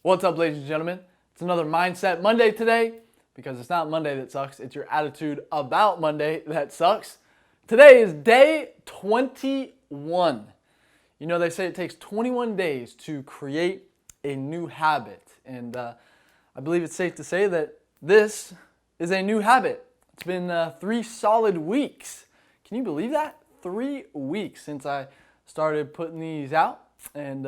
What's up, ladies and gentlemen? It's another Mindset Monday today, because it's not Monday that sucks, it's your attitude about Monday that sucks. Today is day 21. You know, they say it takes 21 days to create a new habit, and I believe it's safe to say that this is a new habit. It's been 3 solid weeks. Can you believe that? 3 weeks since I started putting these out, and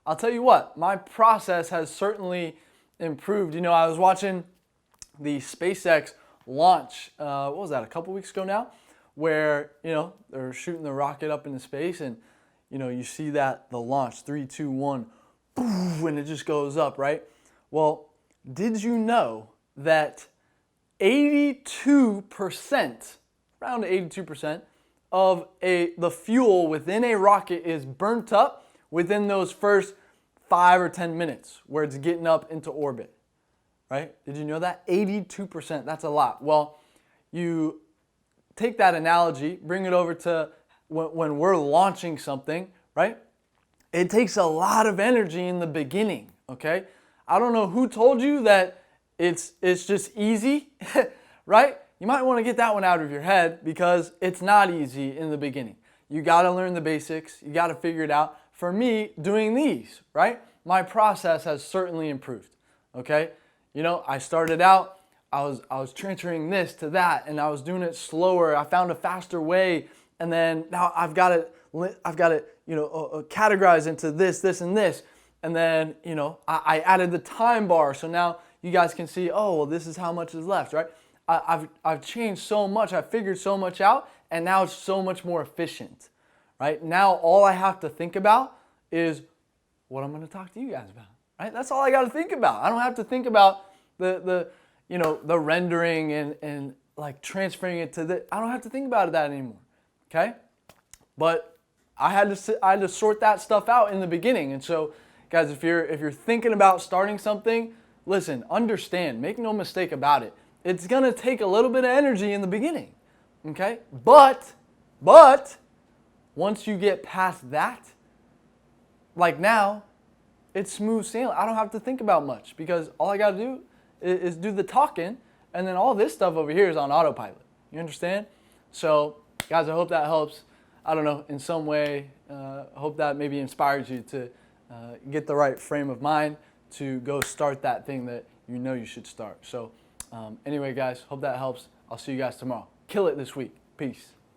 I'll tell you what, my process has certainly improved. You know, I was watching the SpaceX launch, what was that, a couple weeks ago now, where, you know, they're shooting the rocket up into space and, you know, you see that, the launch, 3, 2, 1, boom, and it just goes up, right? Well, did you know that 82%, around 82% of the fuel within a rocket is burnt up within those first 5 or 10 minutes where it's getting up into orbit, right? Did you know that? 82%, that's a lot. Well, you take that analogy, bring it over to when we're launching something, right? It takes a lot of energy in the beginning, okay? I don't know who told you that it's just easy, right? You might want to get that one out of your head, because it's not easy in the beginning. You got to learn the basics. You got to figure it out. For me, doing these, right? My process has certainly improved, okay? You know, I started out, I was transferring this to that, and I was doing it slower. I found a faster way, and then now I've got it, you know, categorized into this, and this, and then, you know, I added the time bar, so now you guys can see, oh, well, this is how much is left, right? I've changed so much, I've figured so much out, and now it's so much more efficient. Right? Now all I have to think about is what I'm going to talk to you guys about. Right? That's all I got to think about. I don't have to think about the you know, the rendering and like transferring it to the. I don't have to think about that anymore. Okay? But I had to sort that stuff out in the beginning. And so, guys, if you're thinking about starting something, listen, understand, make no mistake about it. It's going to take a little bit of energy in the beginning. Okay? But once you get past that, like now, it's smooth sailing. I don't have to think about much, because all I got to do is do the talking, and then all this stuff over here is on autopilot. You understand? So, guys, I hope that helps. I don't know, in some way. I hope that maybe inspires you to get the right frame of mind to go start that thing that you know you should start. So, anyway, guys, hope that helps. I'll see you guys tomorrow. Kill it this week. Peace.